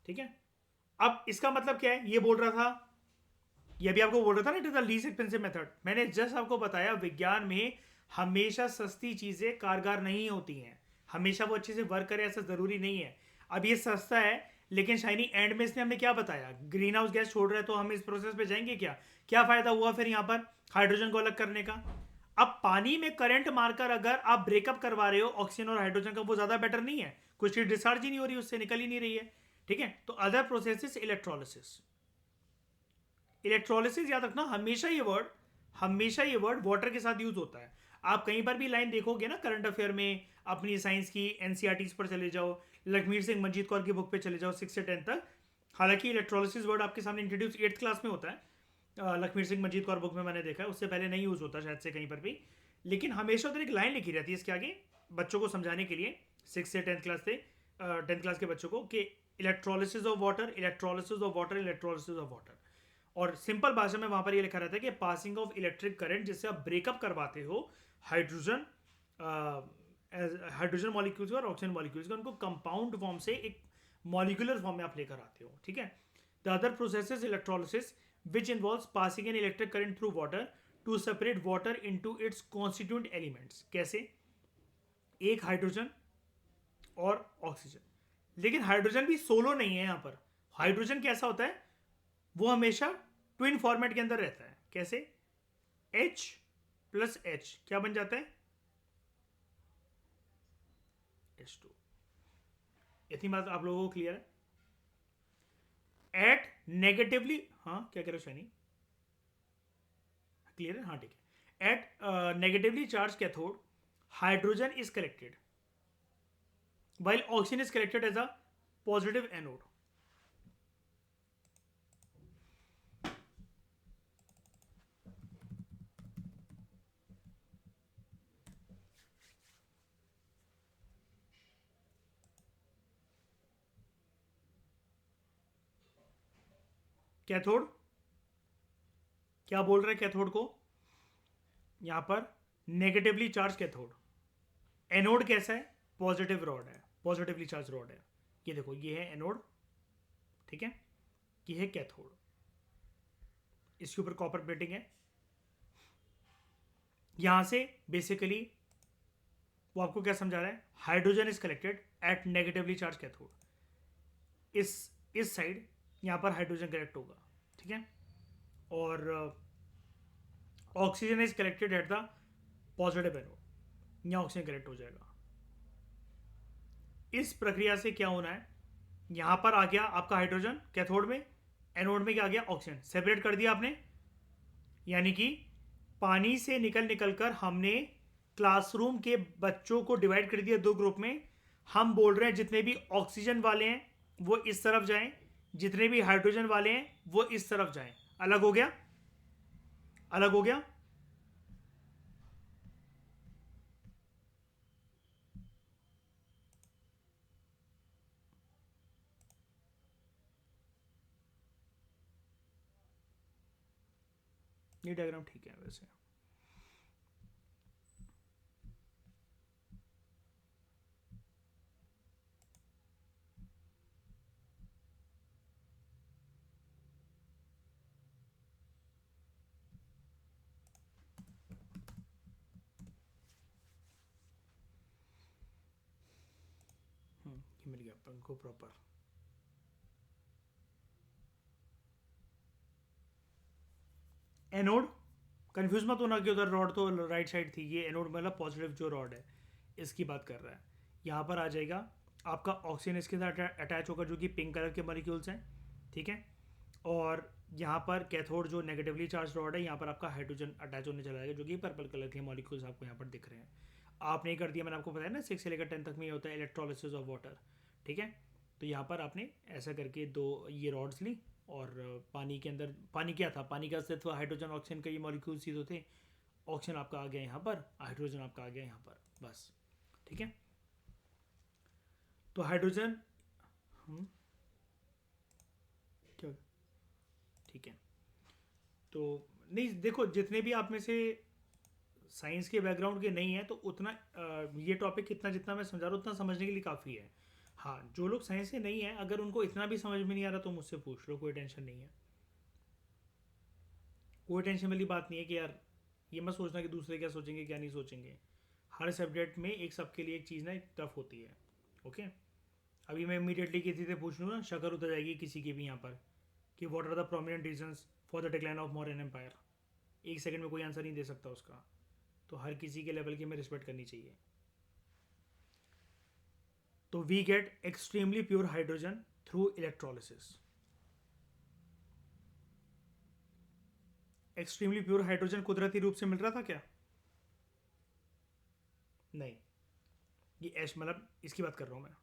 ठीक है, अब इसका मतलब क्या है, ये बोल रहा था, ये भी आपको बोल रहा था ना, it is the least expensive method. मैंने जस्ट आपको बताया विज्ञान में हमेशा सस्ती चीजें कारगर नहीं होती हैं, हमेशा वो अच्छे से वर्क करे ऐसा जरूरी नहीं है। अब ये सस्ता है, लेकिन शाइनी एंड में इसने हमें क्या बताया, ग्रीन हाउस गैस छोड़ रहे हैं, तो हम इस प्रोसेस पे जाएंगे क्या, क्या फायदा हुआ फिर यहाँ पर हाइड्रोजन को अलग करने का। अब पानी में करंट मारकर अगर आप ब्रेकअप करवा रहे हो ऑक्सीजन और हाइड्रोजन का, वो ज्यादा बेटर नहीं है, कुछ चीज डिस्चार्ज ही नहीं हो रही, उससे निकल ही नहीं रही है। ठीक है, तो अदर प्रोसेस इलेक्ट्रोलिसिस। इलेक्ट्रोलिसिस याद रखना, हमेशा ये वर्ड वाटर के साथ यूज होता है। आप कहीं पर भी लाइन देखोगे ना करंट अफेयर में, अपनी साइंस की एनसीईआरटीज पर चले जाओ, लखमीर सिंह मंजीत कौर की बुक पे चले जाओ 6 से 10 तक। हालांकि इलेक्ट्रोलिसिस वर्ड आपके सामने इंट्रोड्यूस 8th क्लास में होता है, लखमीर सिंह मंजीत कौर बुक में मैंने देखा है, उससे पहले नहीं यूज होता शायद से कहीं पर भी। लेकिन हमेशा उधर एक लाइन लिखी रहती है इसके आगे बच्चों को समझाने के लिए, 6 से 10th क्लास से 10th क्लास के बच्चों को, कि electrolysis of water, electrolysis of water, electrolysis of water. और सिंपल भाषा में वहां पर ये लिखा रहता है कि पासिंग ऑफ इलेक्ट्रिक करंट, जिससे आप ब्रेकअप करवाते हो हाइड्रोजन हाइड्रोजन मॉलिक्यूल्स और ऑक्सीजन मॉलिक्यूल्स का, उनको कंपाउंड फॉर्म से एक मॉलिक्यूलर फॉर्म में आप लेकर आते हो। ठीक है, the other process is electrolysis which involves passing an electric current through water to separate water into its constituent elements. कैसे, एक हाइड्रोजन और ऑक्सीजन, लेकिन हाइड्रोजन भी सोलो नहीं है यहां पर। हाइड्रोजन कैसा होता है, वो हमेशा ट्विन फॉर्मेट के अंदर रहता है। कैसे, H प्लस H क्या बन जाता है, H2। इतनी बात आप लोगों को क्लियर है। एट नेगेटिवली, हाँ क्या कह रहे हो शैनी, क्लियर है, हाँ ठीक है। At negatively charge cathode hydrogen is collected while oxygen is collected as a positive anode. Cathode क्या बोल रहे हैं कैथोड को, यहां पर नेगेटिवली चार्ज कैथोड, एनोड कैसा है, पॉजिटिव रॉड है, पॉजिटिवली चार्ज रॉड है। ये देखो ये है एनोड, ठीक है, ये है कैथोड, इसके ऊपर कॉपर प्लेटिंग है। यहां से बेसिकली वो आपको क्या समझा रहा है, hydrogen is collected at negatively charge cathode, इस साइड यहां पर हाइड्रोजन कलेक्ट होगा, ठीक है, और oxygen is collected at the positive anode, यहां ऑक्सीजन कलेक्ट हो जाएगा। इस प्रक्रिया से क्या होना है, यहां पर आ गया आपका हाइड्रोजन कैथोड में, एनोड में क्या आ गया ऑक्सीजन, सेपरेट कर दिया आपने, यानी कि पानी से निकल निकल कर हमने क्लासरूम के बच्चों को डिवाइड कर दिया दो ग्रुप में। हम बोल रहे हैं जितने भी ऑक्सीजन वाले हैं वो इस तरफ जाएं, जितने भी हाइड्रोजन वाले हैं वो इस तरफ जाएं। अलग हो गया, अलग हो गया। ये डायग्राम ठीक है वैसे। ये मिल गया अपन को प्रॉपर। एनोड कंफ्यूज मत होना कि उधर रॉड तो राइट साइड थी, ये एनोड मतलब पॉजिटिव जो रॉड है इसकी बात कर रहा है। यहाँ पर आ जाएगा आपका ऑक्सीजन इसके साथ अटैच होकर जो कि पिंक कलर के मॉलिक्यूल्स हैं, ठीक है, और यहाँ पर कैथोड जो नेगेटिवली चार्ज रॉड है यहाँ पर आपका हाइड्रोजन अटैच होने चला जाएगा जो कि पर्पल कलर के मॉलिक्यूल्स आपको यहाँ पर दिख रहे हैं। आपने कर दिया, मैंने आपको बताया ना 6 से लेकर 10 तक में होता है इलेक्ट्रोलिसिस ऑफ वाटर, ठीक है। तो यहाँ पर आपने ऐसा करके दो ये रॉड्स ली और पानी के अंदर, पानी क्या था, पानी का अस्तित्व हाइड्रोजन ऑक्सीजन का ये मॉलिक्यूल्स ही तो थे। ऑक्सीजन आपका आ गया यहाँ पर, हाइड्रोजन आपका आ गया यहाँ पर, बस, ठीक है। तो हाइड्रोजन क्या, ठीक है। तो नहीं देखो, जितने भी आप में से साइंस के बैकग्राउंड के नहीं है तो उतना ये टॉपिक इतना जितना मैं समझा रहा हूँ उतना समझने के लिए काफ़ी है। हाँ, जो लोग साइंस से नहीं है अगर उनको इतना भी समझ में नहीं आ रहा तो मुझसे पूछ लो, कोई टेंशन नहीं है। कोई टेंशन वाली बात नहीं है कि यार ये मत सोचना कि दूसरे क्या सोचेंगे क्या नहीं सोचेंगे। हर सब्जेक्ट में एक सबके लिए एक चीज़ ना एक टफ होती है, ओके। अभी मैं इमीडिएटली किसी से पूछ लूँ ना, शक्ल उतर जाएगी किसी की भी यहाँ पर कि what are the prominent reasons for the decline of Mauryan empire, एक सेकंड में कोई आंसर नहीं दे सकता उसका। तो हर किसी के लेवल की हमें रिस्पेक्ट करनी चाहिए। तो we get extremely pure hydrogen through electrolysis. Extremely pure hydrogen कुदरती रूप से मिल रहा था क्या? नहीं, ये एच मतलब इसकी बात कर रहा हूँ मैं।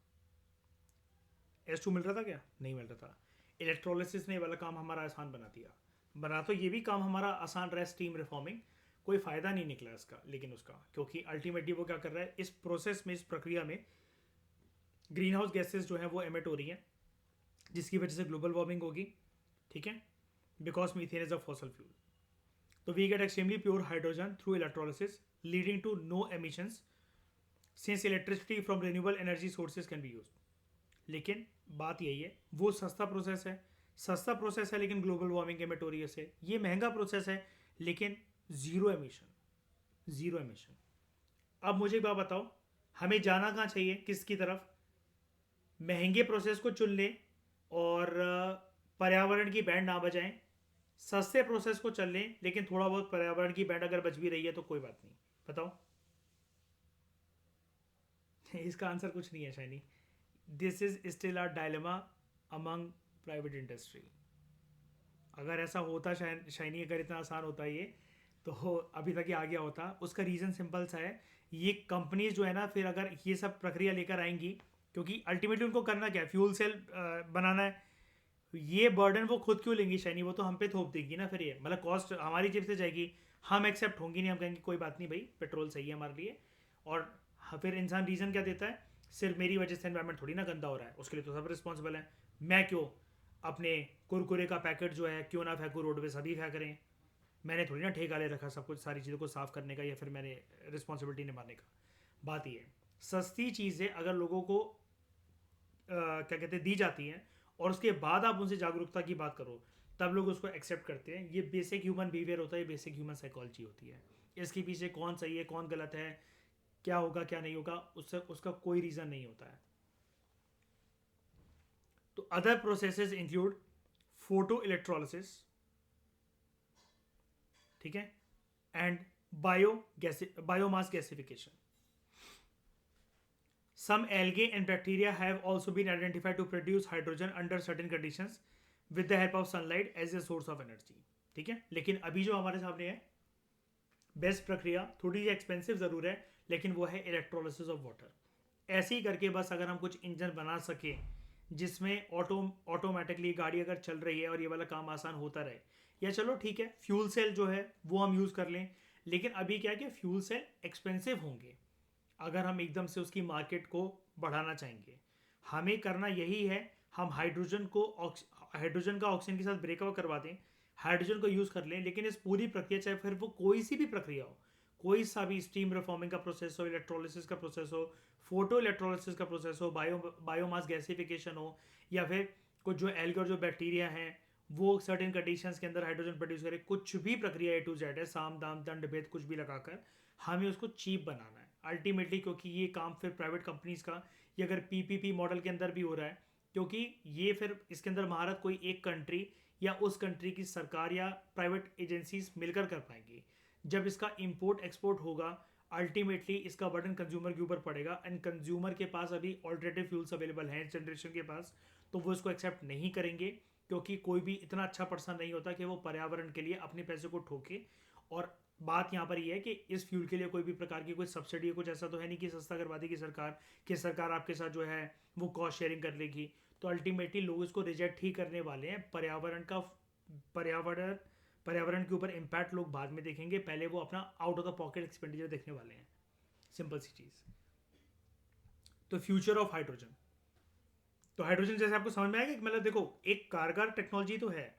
H2 मिल रहा था क्या? नहीं मिल रहा था। इलेक्ट्रोलिसिस ने वाला काम हमारा आसान बना दिया। बना तो ये भी काम हमारा आसान रहा, स्टीम रिफॉर्मिंग, कोई फ़ायदा नहीं निकला इसका लेकिन उसका, क्योंकि अल्टीमेटली वो क्या कर रहा है इस प्रोसेस में, इस प्रक्रिया में ग्रीन हाउस गैसेज जो है वो एमिट हो रही हैं जिसकी वजह से ग्लोबल वार्मिंग होगी, ठीक है, because methane is a fossil fuel. तो we get extremely pure hydrogen through electrolysis leading to no emissions since electricity from renewable energy sources can be use. लेकिन बात यही है वो सस्ता प्रोसेस है, सस्ता प्रोसेस है लेकिन ग्लोबल वार्मिंग एमिट हो रही है से। ये महंगा प्रोसेस है लेकिन ज़ीरो एमिशन, ज़ीरो एमिशन। अब मुझे एक बात बताओ, हमें जाना कहाँ चाहिए, किसकी तरफ? महंगे प्रोसेस को चुन लें और पर्यावरण की बैंड ना बजाएं, सस्ते प्रोसेस को चल लें लेकिन थोड़ा बहुत पर्यावरण की बैंड अगर बच भी रही है तो कोई बात नहीं। बताओ। इसका आंसर कुछ नहीं है shiny. This is still a dilemma among private industry. अगर ऐसा होता शाइनी, अगर इतना आसान होता ये तो अभी तक ये आ गया होता। उसका रीज़न सिंपल सा है, ये कंपनीज जो है ना, फिर अगर ये सब प्रक्रिया लेकर आएंगी, क्योंकि अल्टीमेटली उनको करना क्या है, फ्यूल सेल बनाना है। ये बर्डन वो खुद क्यों लेंगी शाइनी, वो तो हम पे थोप देगी ना। फिर ये मतलब कॉस्ट हमारी जेब से जाएगी, हम एक्सेप्ट होंगी नहीं, हम कहेंगे कोई बात नहीं भाई, पेट्रोल सही है हमारे लिए। और फिर इंसान रीज़न क्या देता है, सिर्फ मेरी वजह से एनवायरमेंट थोड़ी ना गंदा हो रहा है, उसके लिए तो सब रिस्पॉन्सिबल है। मैं क्यों अपने कुरकुरे का पैकेट जो है क्यों ना फेंकूँ रोड पे, सभी फेंक रहे हैं। मैंने थोड़ी ना ठेका ले रखा सब कुछ सारी चीज़ों को साफ़ करने का, या फिर मैंने रिस्पॉन्सिबिलिटी निभाने का। बात ये है, सस्ती चीज़ें अगर लोगों को क्या कहते हैं दी जाती हैं, और उसके बाद आप उनसे जागरूकता की बात करो, तब लोग उसको एक्सेप्ट करते हैं। ये बेसिक ह्यूमन बिहेवियर होता है, ये बेसिक ह्यूमन साइकोलॉजी होती है। इसके पीछे कौन सही है कौन गलत है, क्या होगा क्या नहीं होगा, उससे उसका कोई रीज़न नहीं होता है। तो other processes include photo electrolysis, ठीक है, and biomass gasification. Some algae and bacteria have also been identified to produce hydrogen under certain conditions with the help of sunlight as a source of energy। ठीक है, लेकिन अभी जो हमारे सामने है बेस्ट प्रक्रिया, थोड़ी सी एक्सपेंसिव ज़रूर है, लेकिन वो है इलेक्ट्रोलिसिस ऑफ वाटर। ऐसे ही करके बस अगर हम कुछ इंजन बना सके जिसमें ऑटोमेटिकली गाड़ी अगर चल रही है और ये वाला काम आसान होता रहे, या चलो ठीक है फ्यूल सेल जो है वो हम यूज़ कर लें। लेकिन अभी क्या है कि फ्यूल सेल एक्सपेंसिव होंगे अगर हम एकदम से उसकी मार्केट को बढ़ाना चाहेंगे। हमें करना यही है, हम हाइड्रोजन का ऑक्सीजन के साथ ब्रेकअप करवा दें, हाइड्रोजन को यूज़ कर लें। लेकिन इस पूरी प्रक्रिया, चाहे फिर वो कोई सी भी प्रक्रिया हो, कोई सा भी स्टीम रिफॉर्मिंग का प्रोसेस हो, इलेक्ट्रोलिसिस का प्रोसेस हो, फोटो इलेक्ट्रोलिसिस का प्रोसेस हो, बायोमास गैसिफिकेशन हो, या फिर कुछ जो एल्गे और जो बैक्टीरिया हैं वो सर्टेन कंडीशंस के अंदर हाइड्रोजन प्रोड्यूस करे, कुछ भी प्रक्रिया A to Z है, साम दाम दंड भेद कुछ भी लगाकर हमें उसको चीप बनाना है अल्टीमेटली। क्योंकि ये काम फिर प्राइवेट कंपनीज का, ये अगर पीपीपी मॉडल के अंदर भी हो रहा है, क्योंकि ये फिर इसके अंदर महारत कोई एक कंट्री या उस कंट्री की सरकार या प्राइवेट एजेंसीज मिलकर कर पाएंगी। जब इसका इंपोर्ट एक्सपोर्ट होगा, अल्टीमेटली इसका बर्डन कंज्यूमर के ऊपर पड़ेगा, एंड कंज्यूमर के पास अभी ऑल्टरनेटिव फ्यूल्स अवेलेबल हैं इस जनरेशन के पास, तो वो इसको एक्सेप्ट नहीं करेंगे। क्योंकि कोई भी इतना अच्छा पर्सन नहीं होता कि वो पर्यावरण के लिए अपने पैसे को ठोके। और बात यहाँ पर ये है कि इस फ्यूल के लिए कोई भी प्रकार की कोई सब्सिडी कुछ ऐसा तो है नहीं कि सस्ता करवा देगी सरकार, कि सरकार आपके साथ जो है वो कॉस्ट शेयरिंग कर लेगी। तो अल्टीमेटली लोग इसको रिजेक्ट ही करने वाले हैं। पर्यावरण के ऊपर इम्पैक्ट लोग बाद में देखेंगे, पहले वो अपना out of the pocket expenditure देखने वाले हैं। सिंपल सी चीज़। तो फ्यूचर ऑफ हाइड्रोजन, तो हाइड्रोजन जैसे आपको समझ में आएगा कि मतलब देखो, एक कारगर टेक्नोलॉजी तो है,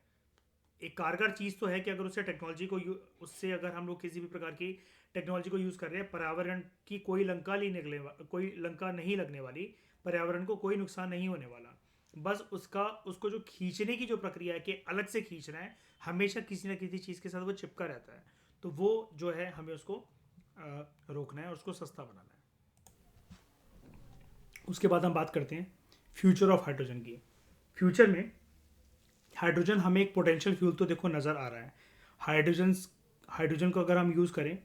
एक कारगर चीज़ तो है कि अगर उससे टेक्नोलॉजी को उससे अगर हम लोग किसी भी प्रकार की टेक्नोलॉजी को यूज़ कर रहे हैं, पर्यावरण की कोई लंका नहीं लगने वाली, पर्यावरण को कोई नुकसान नहीं होने वाला। बस उसको जो खींचने की जो प्रक्रिया है कि अलग से खींचना है, हमेशा किसी ना किसी चीज़ के साथ वो चिपका रहता है। तो वो जो है हमें उसको रोकना है और उसको सस्ता बनाना है। उसके बाद हम बात करते हैं फ्यूचर ऑफ हाइड्रोजन की। फ्यूचर में हाइड्रोजन हमें एक पोटेंशियल फ्यूल तो देखो नज़र आ रहा है। हाइड्रोजन को अगर हम यूज़ करें,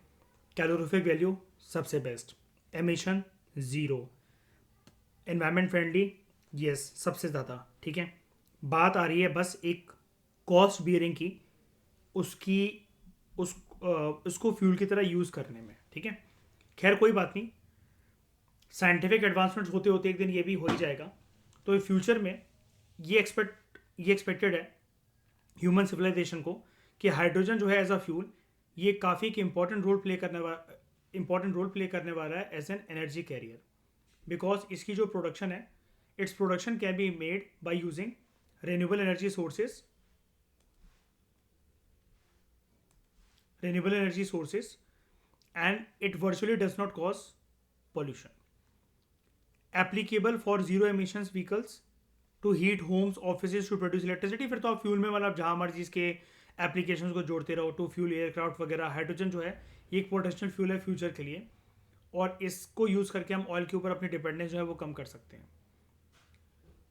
कैलोरीफिक वैल्यू सबसे best, emission zero, environment friendly yes सबसे ज़्यादा, ठीक है। बात आ रही है बस एक कॉस्ट बियरिंग की, उसको फ्यूल की तरह यूज़ करने में, ठीक है। खैर कोई बात नहीं, साइंटिफिक एडवांसमेंट्स होते होते एक दिन ये भी हो ही जाएगा। तो फ्यूचर में ये एक्सपेक्टेड है ह्यूमन सिविलाइजेशन को कि हाइड्रोजन जो है एज अ फ्यूल, ये काफ़ी एक इंपॉर्टेंट रोल प्ले करने वाला है as an energy carrier. Because इसकी जो प्रोडक्शन है, it's production can be made by using renewable energy sources and it virtually does not cause pollution, applicable for zero emissions vehicles to heat homes, offices, to produce electricity। फिर तो आप fuel में मतलब जहाँ मर्जी इसके applications को जोड़ते रहो, टू फ्यूल एयरक्राफ्ट वगैरह। हाइड्रोजन जो है ये एक पोटेंशियल फ्यूल है फ्यूचर के लिए, और इसको यूज़ करके हम ऑयल के ऊपर अपनी डिपेंडेंस जो है वो कम कर सकते हैं।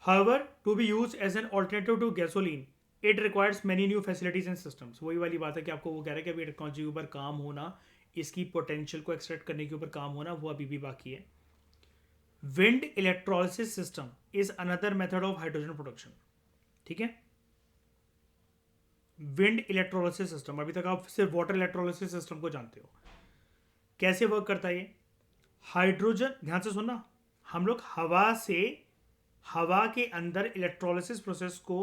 However, to be used as an alternative to gasoline, it requires many new facilities and systems। वही वाली बात है कि आपको वो कह रहा है कि अभी टेक्नोलॉजी के ऊपर काम होना, इसकी पोटेंशियल को एक्सट्रैक्ट करने के ऊपर काम होना, वो अभी भी बाकी है। Wind electrolysis system is another method of hydrogen production, ठीक है। विंड इलेक्ट्रोलिसिस सिस्टम, अभी तक आप सिर्फ वाटर इलेक्ट्रोलिसिस सिस्टम को जानते हो। कैसे वर्क करता है ये? हाइड्रोजन, ध्यान से सुनना, हम लोग हवा के अंदर इलेक्ट्रोलिसिस प्रोसेस को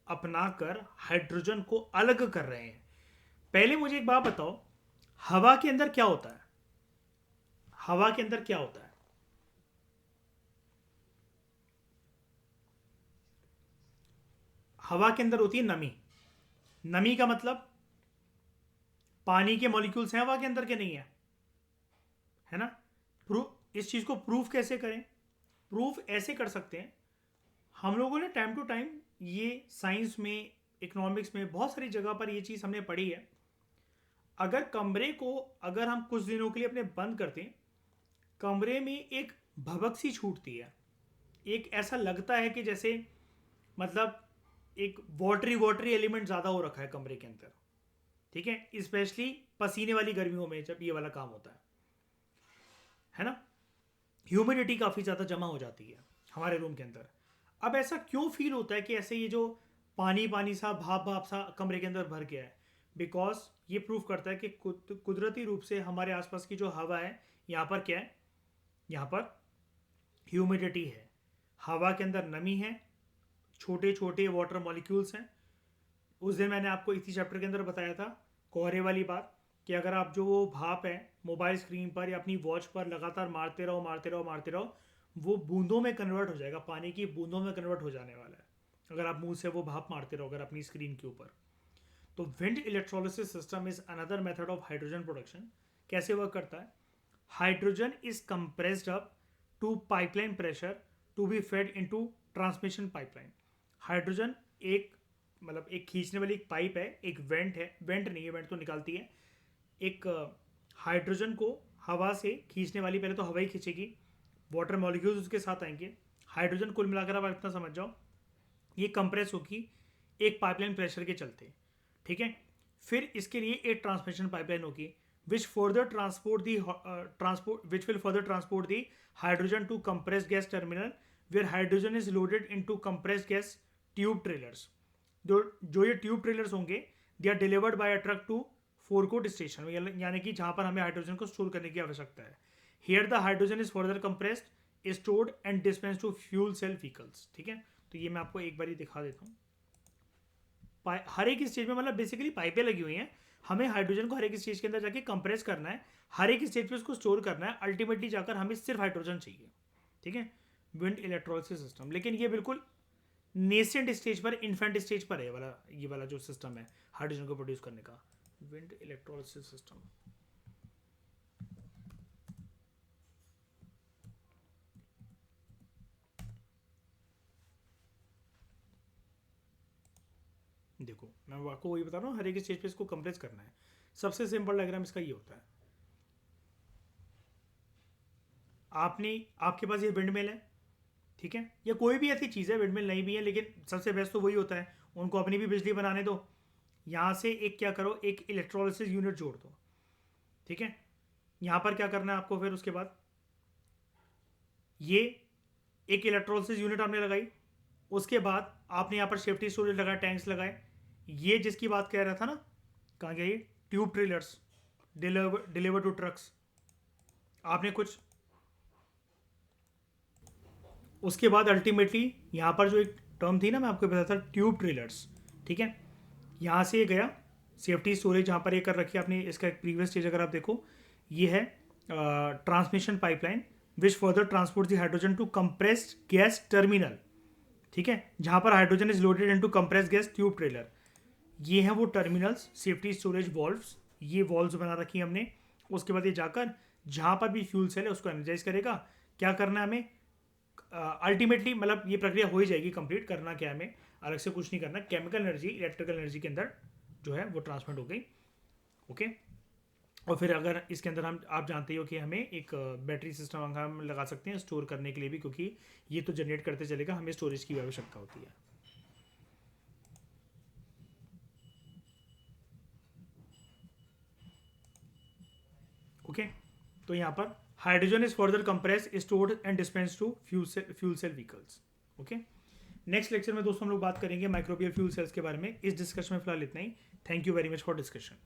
अपनाकर हाइड्रोजन को अलग कर रहे हैं। पहले मुझे एक बात बताओ, हवा के अंदर क्या होता है? हवा के अंदर क्या होता है? हवा के अंदर होती है नमी। नमी का मतलब पानी के मॉलिक्यूल्स हैं हवा के अंदर के, नहीं है ना? प्रूफ, इस चीज को प्रूफ कैसे करें? प्रूफ ऐसे कर सकते हैं, हम लोगों ने टाइम टू टाइम ये साइंस में, इकोनॉमिक्स में, बहुत सारी जगह पर ये चीज हमने पढ़ी है। अगर कमरे को, अगर हम कुछ दिनों के लिए अपने बंद करते हैं, कमरे में एक भभक सी छूटती है, एक ऐसा लगता है कि जैसे, मतलब एक वाटरी वाटरी एलिमेंट ज़्यादा हो रखा है कमरे के अंदर, ठीक है, स्पेशली पसीने वाली गर्मियों में जब ये वाला काम होता है ना? ह्यूमिडिटी काफ़ी ज़्यादा जमा हो जाती है हमारे रूम के अंदर। अब ऐसा क्यों फील होता है कि ऐसे ये जो पानी पानी सा, भाप भाप सा कमरे के अंदर भर गया है? बिकॉज ये प्रूफ करता है कि कुदरती रूप से हमारे आसपास की जो हवा है, यहाँ पर क्या है? यहाँ पर ह्यूमिडिटी है, हवा के अंदर नमी है, छोटे छोटे वाटर मॉलिक्यूल्स हैं। उस दिन मैंने आपको इसी चैप्टर के अंदर बताया था कोहरे वाली बात, कि अगर आप जो वो भाप है मोबाइल स्क्रीन पर या अपनी वॉच पर लगातार मारते रहो मारते रहो मारते रहो, वो बूंदों में कन्वर्ट हो जाएगा, पानी की बूंदों में कन्वर्ट हो जाने वाला है अगर आप मुंह से वो भाप मारते रहो अगर अपनी स्क्रीन के ऊपर। तो wind electrolysis system is another method of hydrogen production. कैसे वर्क करता है? Hydrogen is compressed up to pipeline pressure to be fed into transmission pipeline. Hydrogen एक, मतलब एक खींचने वाली एक पाइप है, एक वेंट है, वेंट नहीं है, वेंट तो निकालती है, एक हाइड्रोजन को हवा से खींचने वाली, पहले तो हवा ही खींचेगी, वाटर मॉलिक्यूल्स उसके साथ आएंगे, हाइड्रोजन कुल मिलाकर आप इतना समझ जाओ ये कंप्रेस होगी एक पाइपलाइन प्रेशर के चलते, ठीक है। फिर इसके लिए एक ट्रांसमिशन पाइपलाइन होगी which further transport the which will further transport the hydrogen to compressed gas terminal where hydrogen is loaded into compressed gas tube trailers। जो ये ट्यूब ट्रेलर्स होंगे, they are delivered by a truck to forecourt station, यानी कि जहां पर हमें hydrogen को store करने की आवश्यकता है। Here the hydrogen is further compressed, stored and dispense to fuel cell vehicles, ठीक है। तो ये मैं आपको एक बार दिखा देता हूँ। हर एक स्टेज में, मतलब बेसिकली पाइपें लगी हुई हैं, हमें हाइड्रोजन को हर एक स्टेज के अंदर जाके कंप्रेस करना है, हर एक स्टेज पे उसको स्टोर करना है, अल्टीमेटली जाकर हमें सिर्फ हाइड्रोजन चाहिए, ठीक है। विंड इलेक्ट्रोलिसिस सिस्टम, लेकिन ये बिल्कुल नेसेंट स्टेज पर, इन्फेंट स्टेज पर है ये वाला जो सिस्टम है हाइड्रोजन को प्रोड्यूस करने का, विंड इलेक्ट्रोलिसिस सिस्टम। देखो मैं आपको वही बता रहा हूँ, हर एक स्टेज पे इसको कंप्रेस करना है। सबसे सिंपल डायग्राम इसका ये होता है, आपके पास ये विंड मिल है, ठीक है, या कोई भी ऐसी चीज़ है, विंड मिल नहीं भी है लेकिन सबसे बेस्ट तो वही होता है, उनको अपनी भी बिजली बनाने दो। यहाँ से एक क्या करो, एक इलेक्ट्रोलिसिस यूनिट जोड़ दो, ठीक है। यहाँ पर क्या करना है आपको, फिर उसके बाद ये एक इलेक्ट्रोलिसिस यूनिट आपने लगाई, उसके बाद आपने यहाँ पर सेफ्टी स्टोरेज लगाए, टैंक्स लगाए। ये जिसकी बात कह रहा था ना, कहाँ गया ये? Tube trailers deliver to trucks. आपने कुछ, उसके बाद अल्टीमेटली यहाँ पर जो एक टर्म थी ना, मैं आपको बताया था, ट्यूब ट्रेलर्स, ठीक है। यहाँ से ये गया सेफ्टी स्टोरेज, जहाँ पर ये कर रखी है आपने, इसका एक प्रीवियस स्टेज अगर आप देखो, ये है transmission pipeline which further transport the hydrogen to compressed gas terminal, ठीक है, जहाँ पर hydrogen is loaded into compressed gas tube trailer. ये है वो टर्मिनल्स, सेफ्टी स्टोरेज वॉल्व्स, ये वॉल्व्स बना रखी है हमने। उसके बाद ये जाकर जहाँ पर भी फ्यूल सेल है उसको एनर्जाइज करेगा। क्या करना है हमें अल्टीमेटली, मतलब ये प्रक्रिया हो ही जाएगी कंप्लीट, करना क्या है हमें, अलग से कुछ नहीं करना, केमिकल एनर्जी इलेक्ट्रिकल एनर्जी के अंदर जो है वो ट्रांसमिट हो गई, ओके। और फिर अगर इसके अंदर हम, आप जानते हो कि हमें एक बैटरी सिस्टम हम लगा सकते हैं स्टोर करने के लिए भी, क्योंकि ये तो जनरेट करते चलेगा, हमें स्टोरेज की आवश्यकता होती है, ओके। तो यहाँ पर hydrogen is further compress, stored and dispense to fuel cell vehicles, okay. Next lecture में दोस्तों हम लोग बात करेंगे माइक्रोबियल फ्यूल सेल्स के बारे में। इस डिस्कशन में फिलहाल इतना ही। Thank you very much for discussion.